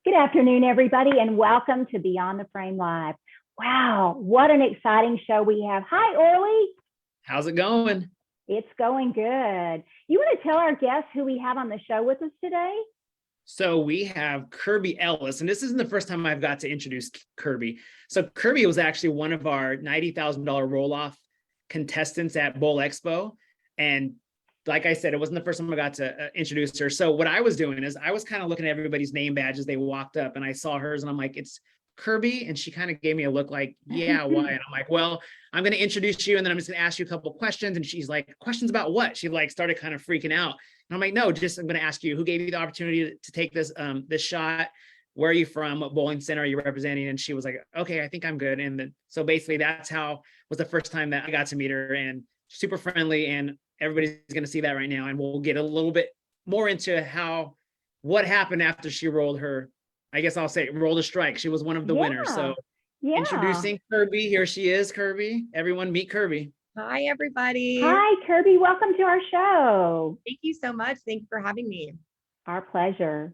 Good afternoon, everybody, and welcome to Beyond the Frame Live. Wow, what an exciting show we have. Hi, Orly. How's it going? It's going good. You want to tell our guests who we have on the show with us today? So we have Kirby Ellis, and this isn't the first time I've got to introduce Kirby. So Kirby was actually one of our $90,000 roll-off contestants at Bowl Expo. And like I said, it wasn't the first time I got to introduce her. So what I was doing is I was kind of looking at everybody's name badge as they walked up, and I saw hers and I'm like, it's Kirby. And she kind of gave me a look like, yeah, why? And I'm like, well, I'm going to introduce you and then I'm just going to ask you a couple of questions. And she's like, questions about what? She like started kind of freaking out. And I'm like, no, just I'm going to ask you, who gave you the opportunity to take this this shot? Where are you from? What bowling center are you representing? And she was like, okay, I think I'm good. And then, so basically that's how was the first time that I got to meet her, and super friendly, and everybody's going to see that right now. And we'll get a little bit more into what happened after she rolled her, I guess I'll say rolled a strike. She was one of the winners. So introducing Kirby, here she is, Kirby. Everyone meet Kirby. Hi, everybody. Hi, Kirby. Welcome to our show. Thank you so much. Thanks for having me. Our pleasure.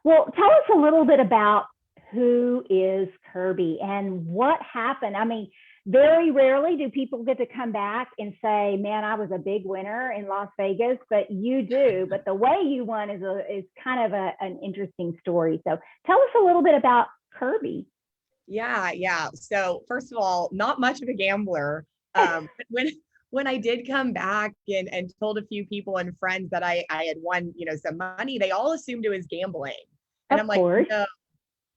Well, tell us a little bit about who is Kirby and what happened. I mean, very rarely do people get to come back and say, man, I was a big winner in Las Vegas, but you do. But the way you won is kind of an interesting story. So tell us a little bit about Kirby. Yeah. So first of all, not much of a gambler. But when I did come back and told a few people and friends that I had won, some money, they all assumed it was gambling. And I'm like, no,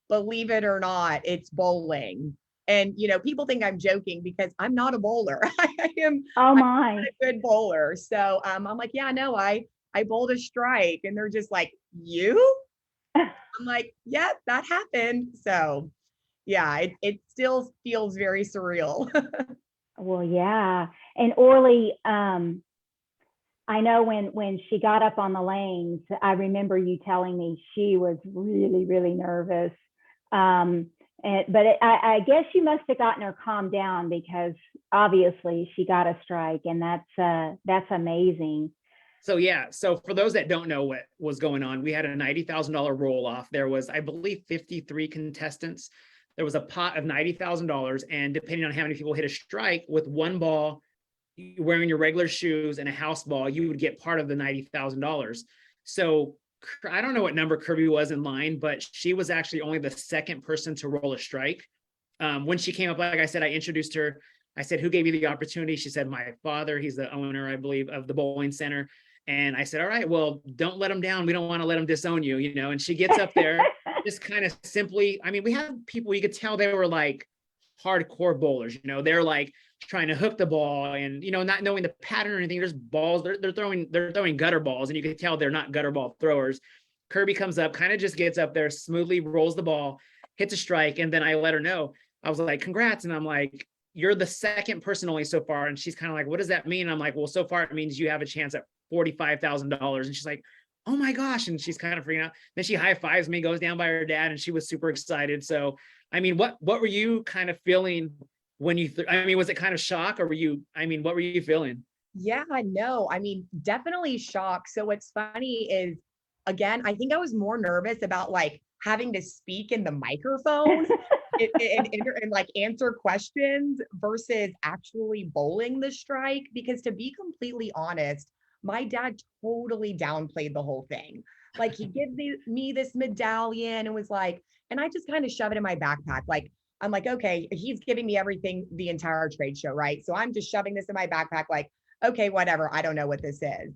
believe it or not, it's bowling. And, people think I'm joking because I'm not a bowler. I'm a good bowler. So I'm like, yeah, no, I bowled a strike. And they're just like, you? I'm like, yeah, that happened. So yeah, it still feels very surreal. Well, yeah. And Orly, I know when she got up on the lanes, I remember you telling me she was really, really nervous. But I guess you must have gotten her calmed down, because obviously she got a strike, and that's amazing. So for those that don't know what was going on, we had a $90,000 roll off. There was, I believe, 53 contestants. There was a pot of $90,000, and depending on how many people hit a strike with one ball, wearing your regular shoes and a house ball, you would get part of the $90,000. So I don't know what number Kirby was in line, but she was actually only the second person to roll a strike. When she came up, like I said, I introduced her. I said, who gave you the opportunity? She said, my father. He's the owner, I believe, of the bowling center. And I said, all right, well, don't let him down. We don't want to let him disown you, And she gets up there, just kind of simply, I mean, we had people, you could tell they were like hardcore bowlers, they're like trying to hook the ball and, not knowing the pattern or anything. There's balls, they're throwing gutter balls, and you can tell they're not gutter ball throwers. Kirby comes up, kind of just gets up there, smoothly rolls the ball, hits a strike. And then I let her know, I was like, congrats. And I'm like, you're the second person only so far. And she's kind of like, what does that mean? And I'm like, well, so far it means you have a chance at $45,000. And she's like, oh my gosh. And she's kind of freaking out. Then she high fives me, goes down by her dad, and she was super excited. So, I mean, what were you kind of feeling when you, was it kind of shock, or what were you feeling? Yeah, no, definitely shock. So what's funny is, again, I think I was more nervous about like having to speak in the microphone and like answer questions versus actually bowling the strike. Because to be completely honest, my dad totally downplayed the whole thing. Like, he gives me this medallion and was like, and I just kind of shove it in my backpack. Like, I'm like, okay, he's giving me everything the entire trade show, right? So I'm just shoving this in my backpack, like, okay, whatever. I don't know what this is.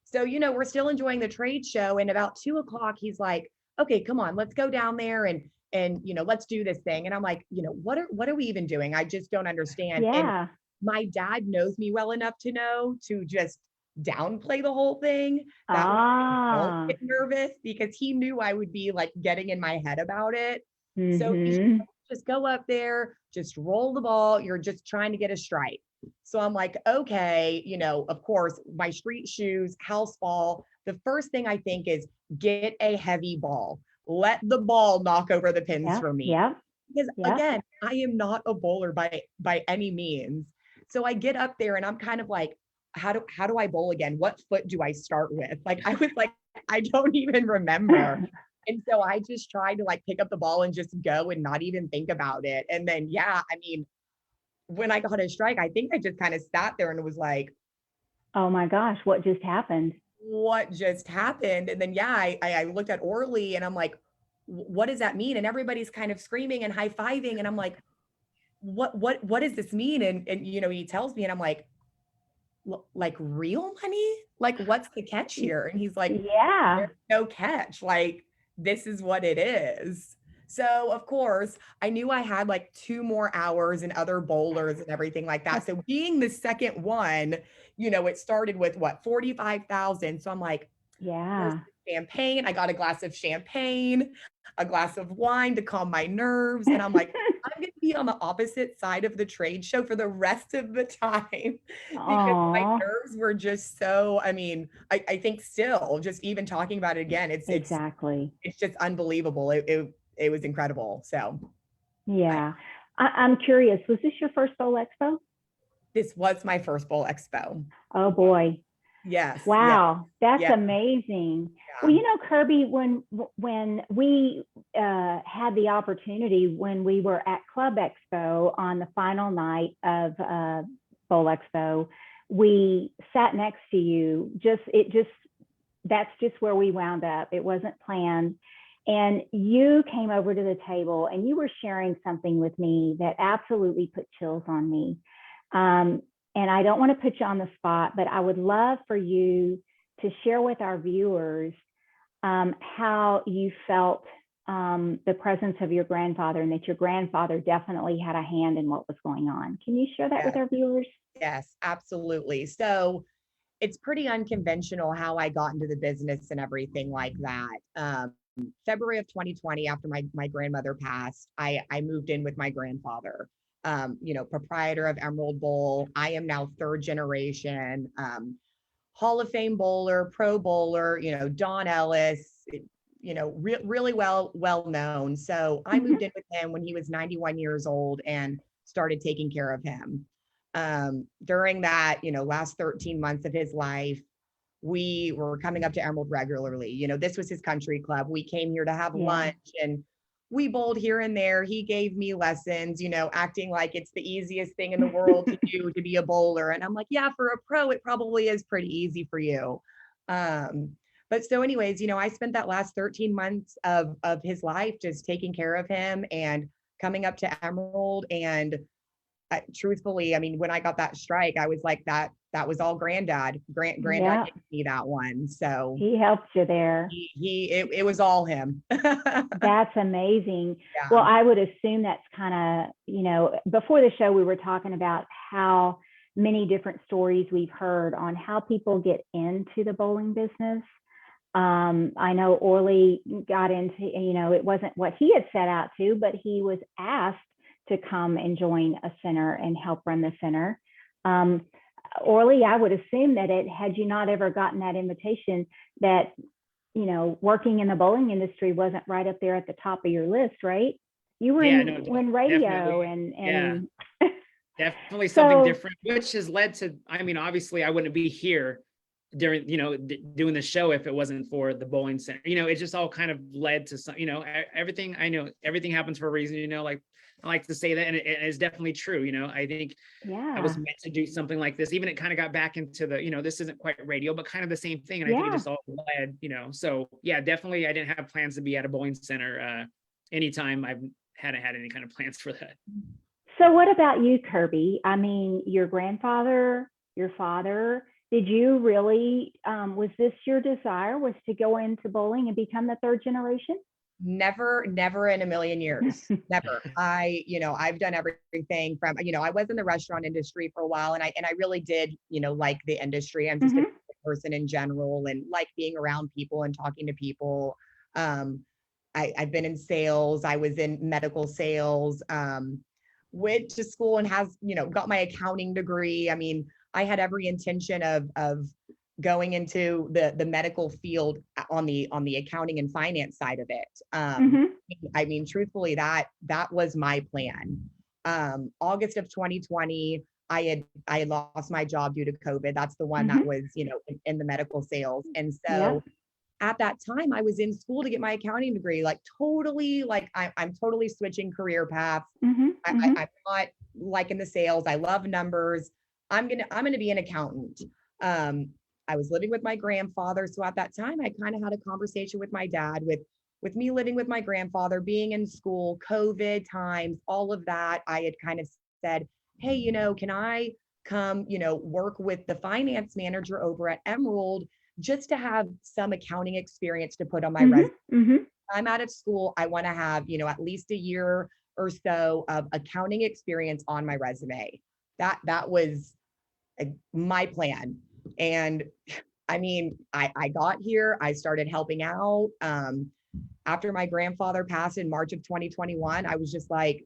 So, we're still enjoying the trade show. And about 2:00, he's like, okay, come on, let's go down there and let's do this thing. And I'm like, what are we even doing? I just don't understand. Yeah. And my dad knows me well enough to know to just downplay the whole thing. That I don't get nervous, because he knew I would be like getting in my head about it. Mm-hmm. So he just go up there, just roll the ball. You're just trying to get a strike. So I'm like, okay, of course, my street shoes, house ball. The first thing I think is get a heavy ball. Let the ball knock over the pins for me. Yeah. Because again, I am not a bowler by any means. So I get up there and I'm kind of like, how do I bowl again? What foot do I start with? Like, I was like, I don't even remember. And so I just tried to like pick up the ball and just go and not even think about it. And then, yeah, I mean, when I got a strike, I think I just kind of sat there and was like, Oh my gosh, what just happened? what just happened? And then, yeah, I looked at Orly and I'm like, what does that mean? And everybody's kind of screaming and high-fiving. And I'm like, what does this mean? And, you know, he tells me and I'm like real money? Like, what's the catch here? And he's like, Yeah. there's no catch. Like, this is what it is. So of course, I knew I had like 2 more hours and other bowlers and everything like that. So being the second one, you know, it started with what, 45,000. So I'm like, where's Yeah. the champagne? I got a glass of champagne, a glass of wine to calm my nerves. And I'm like, I'm going to be on the opposite side of the trade show for the rest of the time because my Oh, nerves were just so, I mean, I think still just even talking about it again, exactly. it's just unbelievable. It was incredible. So Yeah. I'm curious, was this your first Bowl Expo? this was my first Bowl Expo. Oh boy. Yes. Yeah. Wow, that's Yeah. amazing. Well, Yeah. you know, Kirby, when we had the opportunity when we were at Club Expo on the final night of Bowl Expo, we sat next to you. That's just where we wound up. It wasn't planned. And you came over to the table and you were sharing something with me that absolutely put chills on me. And I don't want to put you on the spot, but I would love for you to share with our viewers how you felt the presence of your grandfather and that your grandfather definitely had a hand in what was going on. Can you share that with Yes. our viewers? Yes, absolutely. So it's pretty unconventional how I got into the business and everything like that. February of 2020, after my grandmother passed, I moved in with my grandfather, you know, proprietor of Emerald Bowl. I am now third generation, Hall of Fame bowler, pro bowler, you know, Don Ellis, you know, really well known. So I moved in with him when he was 91 years old and started taking care of him. During that, you know, last 13 months of his life, we were coming up to Emerald regularly. You know, this was his country club. We came here to have lunch and we bowled here and there. He gave me lessons, you know, acting like it's the easiest thing in the world to do to be a bowler. And I'm like, yeah, for a pro, it probably is pretty easy for you. But so anyways, you know, I spent that last 13 months of his life just taking care of him and coming up to Emerald. And truthfully, I mean, when I got that strike, I was like, that was all granddad. Granddad gave me that one. So he helped you there. It was all him. That's amazing. Yeah. Well, I would assume that's kind of, you know, before the show, we were talking about how many different stories we've heard on how people get into the bowling business. I know Orly got into, you know, it wasn't what he had set out to, but he was asked to come and join a center and help run the center. Orly, I would assume that had you not ever gotten that invitation, that, you know, working in the bowling industry wasn't right up there at the top of your list, right? You were in radio and definitely something different, which has led to, I mean, obviously I wouldn't be here during, you know, doing the show if it wasn't for the bowling center. You know, it just all kind of led to some, you know, everything. I know everything happens for a reason, you know, like I like to say that, and it is definitely true. You know, I think I was meant to do something like this. Even it kind of got back into the, you know, this isn't quite radio, but kind of the same thing. And I think it just all led, you know, so yeah, definitely. I didn't have plans to be at a bowling center anytime. I hadn't had any kind of plans for that. So what about you, Kirby? I mean, your grandfather, your father, did you really, was this your desire, was to go into bowling and become the third generation? Never in a million years. Never. You know, I've done everything from, you know, I was in the restaurant industry for a while and I really did, you know, like the industry. I'm just a person in general and like being around people and talking to people. I've been in sales. I was in medical sales, went to school and you know, got my accounting degree. I mean, I had every intention of going into the medical field on the accounting and finance side of it. I mean, truthfully, that was my plan. August of 2020, I had lost my job due to COVID. That's the one that was, you know, in the medical sales. And so at that time I was in school to get my accounting degree, like totally, like I'm totally switching career paths. I'm not liking the sales. I love numbers. I'm gonna be an accountant. I was living with my grandfather. So at that time, I kind of had a conversation with my dad with me living with my grandfather, being in school, COVID times, all of that. I had kind of said, hey, can I come, work with the finance manager over at Emerald just to have some accounting experience to put on my resume. I'm out of school. I want to have, at least a year or so of accounting experience on my resume. That was my plan. And I mean, I got here, I started helping out. After my grandfather passed in March of 2021, I was just like,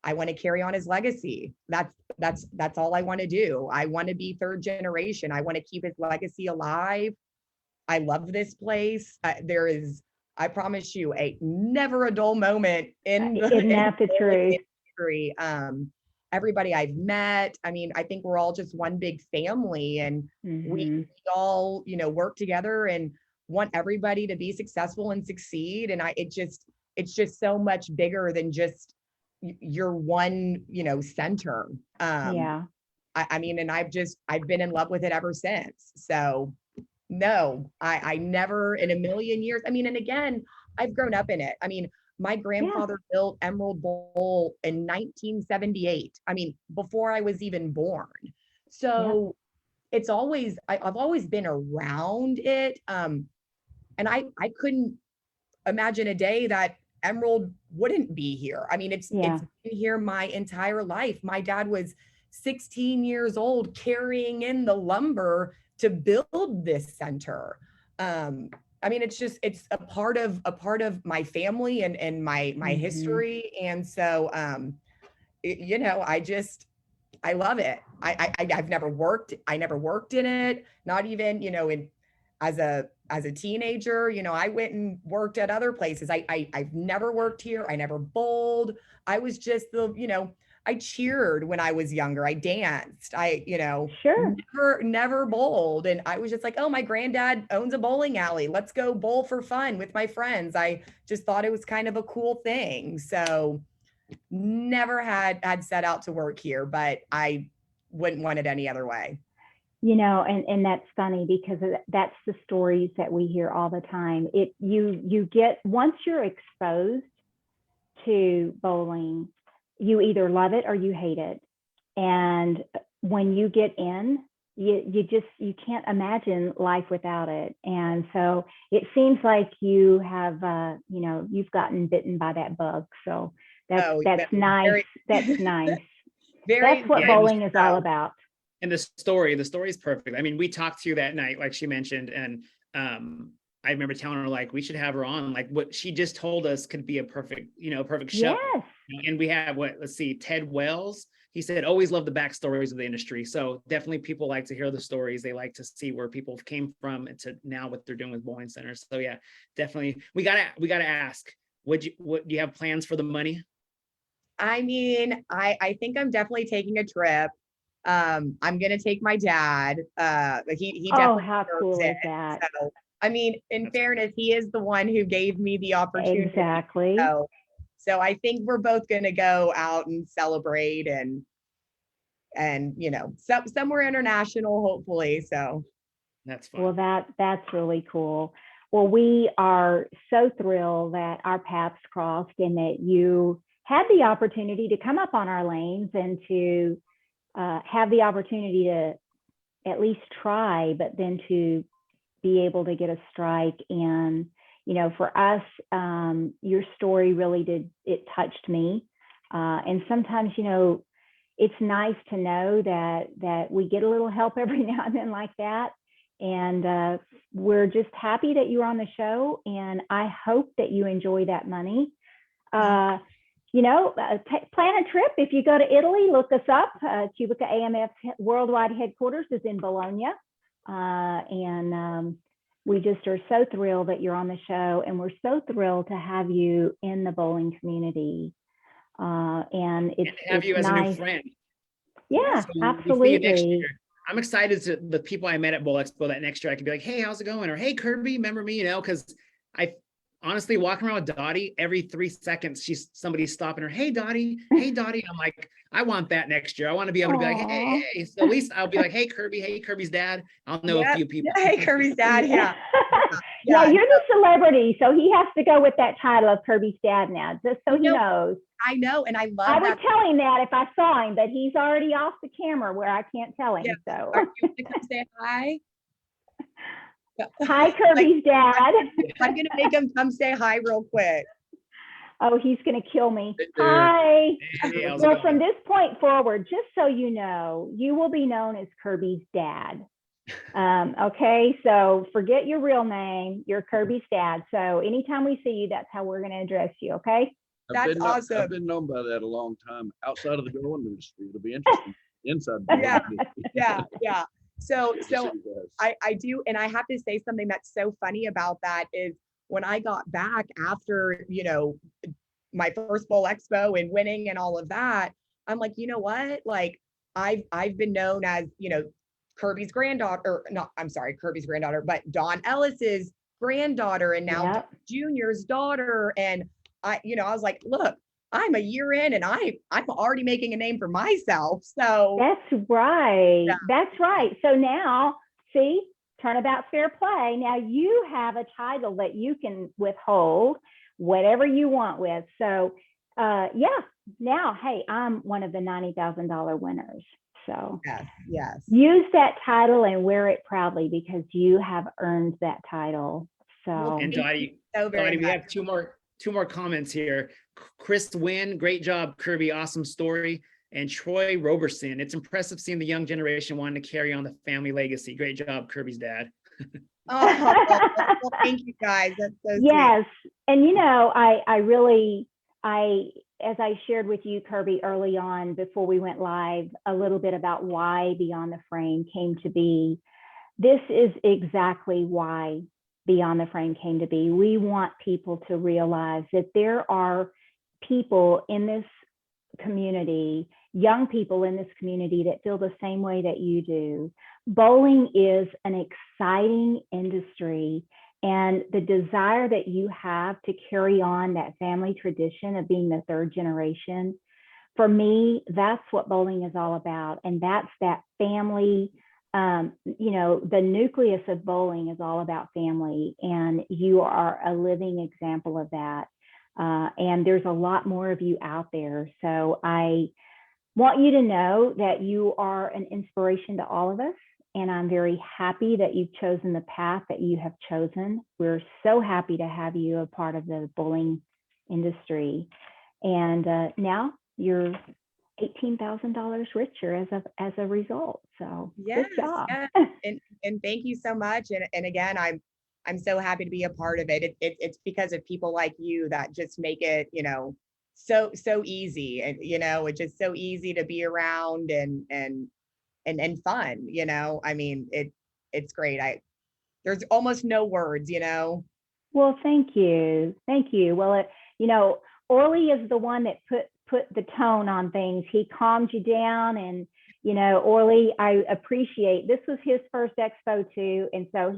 I want to carry on his legacy. That's all I want to do. I want to be third generation. I want to keep his legacy alive. I love this place. There is, I promise you, never a dull moment in the industry. Everybody I've met, I mean, I think we're all just one big family, and we all, work together and want everybody to be successful and succeed. And it's just so much bigger than just your one, center. I mean, and I've been in love with it ever since. So no, I never in a million years. I mean, and again, I've grown up in it. I mean, my grandfather built Emerald Bowl in 1978. I mean, before I was even born. So it's always, I've always been around it. And I couldn't imagine a day that Emerald wouldn't be here. I mean, it's been here my entire life. My dad was 16 years old carrying in the lumber to build this center. I mean, it's a part of my family and my history. And so, I love it. I've never worked. I never worked in it. Not even, as a teenager, I went and worked at other places. I've never worked here. I never bowled. I was just I cheered when I was younger. I danced. Never bowled. And I was just like, oh, my granddad owns a bowling alley. Let's go bowl for fun with my friends. I just thought it was kind of a cool thing. So never had set out to work here, but I wouldn't want it any other way. And that's funny because that's the stories that we hear all the time. You get, once you're exposed to bowling, you either love it or you hate it. And when you get in, you can't imagine life without it. And so it seems like you have, you've gotten bitten by that bug. So that's nice. That's nice. That's what bowling is all about. And the story is perfect. I mean, we talked to you that night, like she mentioned, and I remember telling her, like, we should have her on, like what she just told us could be a perfect show. Yes. And we have Ted Wells. He said, always love the backstories of the industry. So definitely people like to hear the stories. They like to see where people came from and to now what they're doing with bowling centers. So yeah, definitely. We gotta ask, what do you have plans for the money? I mean, I think I'm definitely taking a trip. I'm gonna take my dad. He definitely how cool is that? So, I mean, in fairness, he is the one who gave me the opportunity. Exactly. So I think we're both gonna go out and celebrate and somewhere international, hopefully. So that's fun. Well, that's really cool. Well, we are so thrilled that our paths crossed and that you had the opportunity to come up on our lanes and to have the opportunity to at least try, but then to be able to get a strike. And, for us, your story really it touched me. And sometimes, it's nice to know that we get a little help every now and then like that. And we're just happy that you're on the show. And I hope that you enjoy that money. Plan a trip. If you go to Italy, look us up. Qubicaamf's worldwide headquarters is in Bologna. And we just are so thrilled that you're on the show. And we're so thrilled to have you in the bowling community. And have you as nice. A new friend. Yeah, so absolutely. I'm excited to the people I met at Bowl Expo that next year. I could be like, hey, how's it going? Or hey, Kirby, remember me? Because I honestly walking around with Dottie every 3 seconds, somebody's stopping her. Hey, Dottie. Hey, Dottie. I'm like, I want that next year. I want to be able to be like, hey. So at least I'll be like, hey, Kirby. Hey, Kirby's dad. I'll know a few people. Hey, Kirby's dad. Yeah. Yeah, you're the celebrity, so he has to go with that title of Kirby's dad now, just so he knows. I know, and I love I that. would tell him that if I saw him, but he's already off the camera where I can't tell him. So Are you gonna come say hi? Hi, Kirby's dad. I'm gonna make him come say hi real quick. Oh, he's gonna kill me. Hey there. Hi. Hey, how's it Well, going? from this point forward, just so you know, you will be known as Kirby's dad. Okay, so forget your real name. You're Kirby's dad. So anytime we see you, that's how we're going to address you. Okay. That's awesome. I've been known by that a long time outside of the growing industry. It'll be interesting. Inside. The Yeah. growing industry. Yeah. So See you guys. I do, and I have to say something that's so funny about that is when I got back after, my first Bowl Expo and winning and all of that, I'm like, you know what? Like I've been known as, Kirby's granddaughter, or not, I'm sorry, Kirby's granddaughter, but Don Ellis's granddaughter, and now Yep. Junior's daughter. And I was like, look, I'm a year in and I'm already making a name for myself. So That's right. Yeah. That's right. So now, see, turnabout fair play. Now you have a title that you can withhold whatever you want with. So, yeah. Now, hey, I'm one of the $90,000 winners. So yes. use that title and wear it proudly because you have earned that title. So And Dottie, So very Dottie, we much. have two more comments here. Chris Wynn, great job, Kirby, awesome story. And Troy Roberson, it's impressive seeing the young generation wanting to carry on the family legacy. Great job, Kirby's dad. Well, thank you guys. That's so sweet. yes. And I really, as I shared with you, Kirby, early on before we went live, a little bit about why Beyond the Frame came to be. This is exactly why Beyond the Frame came to be. We want people to realize that there are people in this community, young people in this community that feel the same way that you do. Bowling is an exciting industry, and the desire that you have to carry on that family tradition of being the third generation, for me, that's what bowling is all about. And that's that family, the nucleus of bowling is all about family, and you are a living example of that. And there's a lot more of you out there. So I want you to know that you are an inspiration to all of us. And I'm very happy that you've chosen the path that you have chosen. We're so happy to have you a part of the bowling industry. And now you're $18,000 richer as a result. So Yes, good job. yes. And thank you so much. And again, I'm so happy to be a part of it. It's because of people like you that just make it, so easy. And it's just so easy to be around and fun. I mean, it's great. There's almost no words. Well, thank you. Thank you. Well, Orly is the one that put the tone on things. He calmed you down, and Orly, I appreciate, this was his first expo too, and so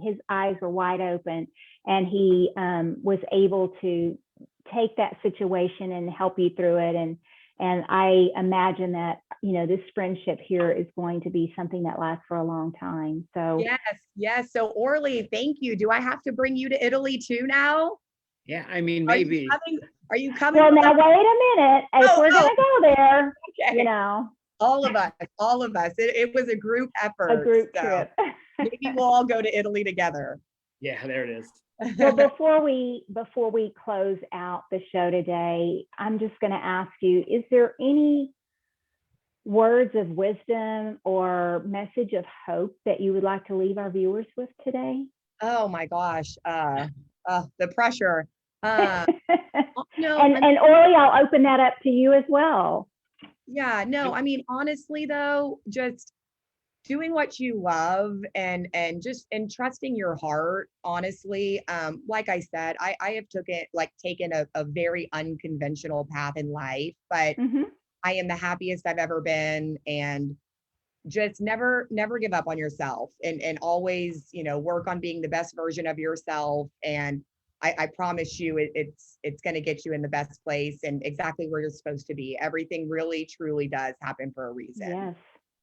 his eyes were wide open, and he was able to take that situation and help you through it. And I imagine that this friendship here is going to be something that lasts for a long time. So yes. So Orly, thank you. Do I have to bring you to Italy too now? Yeah, I mean, maybe. Are you coming? Well, now wait a minute. If we're gonna go there, Okay. All of us. It was a group effort. A group so trip. maybe we'll all go to Italy together. Yeah, there it is. Well, before we close out the show today, I'm just going to ask you, is there any words of wisdom or message of hope that you would like to leave our viewers with today? Oh my gosh. The pressure. No, and Orly, I'll open that up to you as well. Yeah, no, I mean, honestly though, just doing what you love and trusting your heart, honestly. Like I said, I have taken a very unconventional path in life, but Mhm. I am the happiest I've ever been. And just never give up on yourself, and always, you know, work on being the best version of yourself. And I promise you, it's going to get you in the best place and exactly where you're supposed to be. Everything really, truly does happen for a reason. Yes.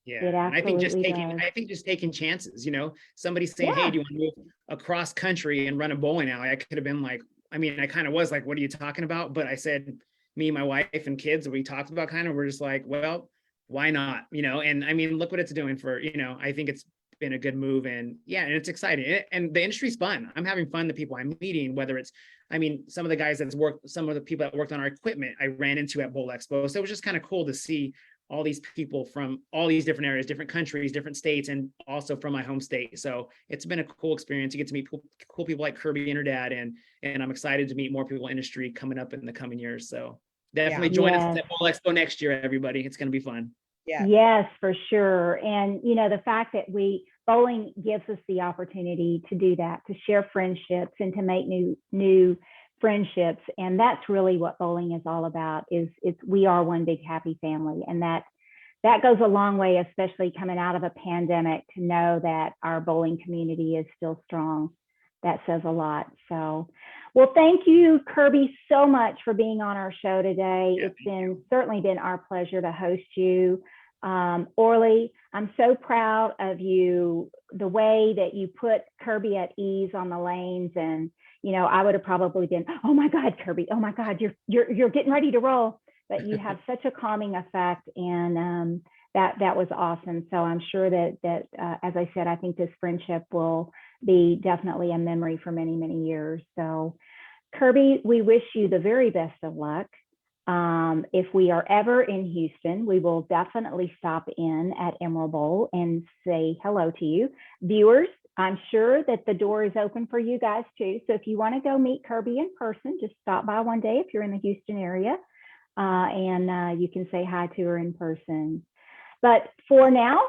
Yeah. It And absolutely does. I think just taking chances, you know, somebody saying, hey, Yeah. do you want to move across country and run a bowling alley? I could have been like, I mean, I kind of was like, what are you talking about? But I said, me, my wife and kids, we talked about kind of, we're just like, well, why not? You know, and I mean, look what it's doing for, you know, I think it's been a good move, and yeah, and it's exciting. And the industry's fun. I'm having fun. The people I'm meeting, whether it's, I mean, some of the guys that's worked, some of the people that worked on our equipment, I ran into at Bowl Expo. So it was just kind of cool to see all these people from all these different areas, different countries, different states, and also from my home state. So it's been a cool experience. You get to meet cool people like Kirby and her dad, and I'm excited to meet more people in the industry coming up in the coming years. So definitely join us Yes. at Bowl Expo next year, everybody. It's going to be fun. Yeah. Yes, for sure. And, you know, the fact that bowling gives us the opportunity to do that, to share friendships and to make new friendships. And that's really what bowling is all about, we are one big happy family. And that goes a long way, especially coming out of a pandemic, to know that our bowling community is still strong. That says a lot. So, well, thank you, Kirby, so much for being on our show today. Yeah, It's certainly been our pleasure to host you. Orly, I'm so proud of you, the way that you put Kirby at ease on the lanes. And, you know, I would have probably been, oh my God, Kirby, oh my God, you're getting ready to roll. But you have such a calming effect, and that was awesome. So I'm sure that as I said, I think this friendship will be definitely a memory for many, many years. So Kirby, we wish you the very best of luck. If we are ever in Houston, we will definitely stop in at Emerald Bowl and say hello to you. Viewers, I'm sure that the door is open for you guys too. So if you want to go meet Kirby in person, just stop by one day if you're in the Houston area, and you can say hi to her in person. But for now,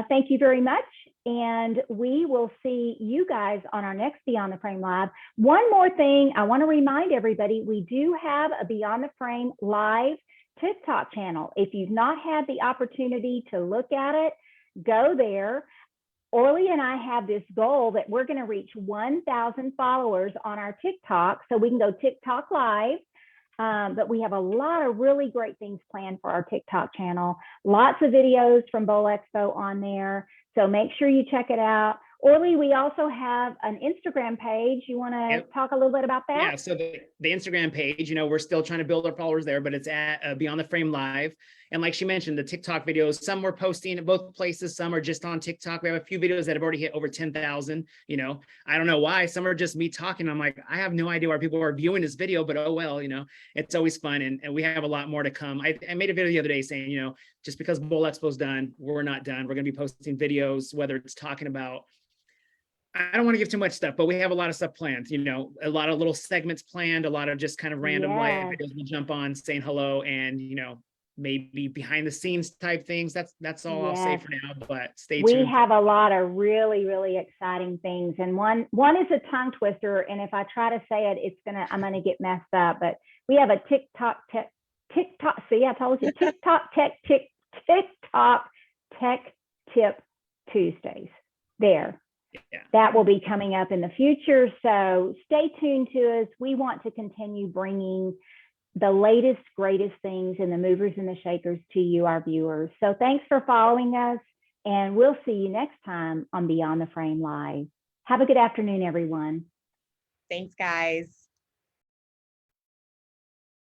thank you very much. And we will see you guys on our next Beyond the Frame Live. One more thing, I want to remind everybody, we do have a Beyond the Frame Live TikTok channel. If you've not had the opportunity to look at it, go there. Orly and I have this goal that we're going to reach 1,000 followers on our TikTok, so we can go TikTok Live. But we have a lot of really great things planned for our TikTok channel. Lots of videos from Bowl Expo on there. So make sure you check it out. Orly, we also have an Instagram page. You want to talk a little bit about that? Yeah, so the Instagram page, you know, we're still trying to build our followers there, but it's at Beyond the Frame Live. And like she mentioned, the TikTok videos, some we're posting at both places, some are just on TikTok. We have a few videos that have already hit over 10,000, you know. I don't know why. Some are just me talking. I'm like, I have no idea why people are viewing this video, but oh well, you know, it's always fun. And we have a lot more to come. I made a video the other day saying, you know, just because Bowl Expo's done, we're not done. We're going to be posting videos, whether it's talking about, I don't want to give too much stuff, but we have a lot of stuff planned, you know, a lot of little segments planned, a lot of just kind of random live videos we'll jump on saying hello, and, you know, maybe behind the scenes type things. That's all I'll say for now, but stay tuned. We have a lot of really, really exciting things. And one is a tongue twister. And if I try to say it, I'm going to get messed up, but we have a TikTok. See, I told you, TikTok Tech Tip Tuesdays there. Yeah. That will be coming up in the future. So stay tuned to us. We want to continue bringing the latest, greatest things in the movers and the shakers to you, our viewers. So thanks for following us, and we'll see you next time on Beyond the Frame Live. Have a good afternoon, everyone. Thanks, guys.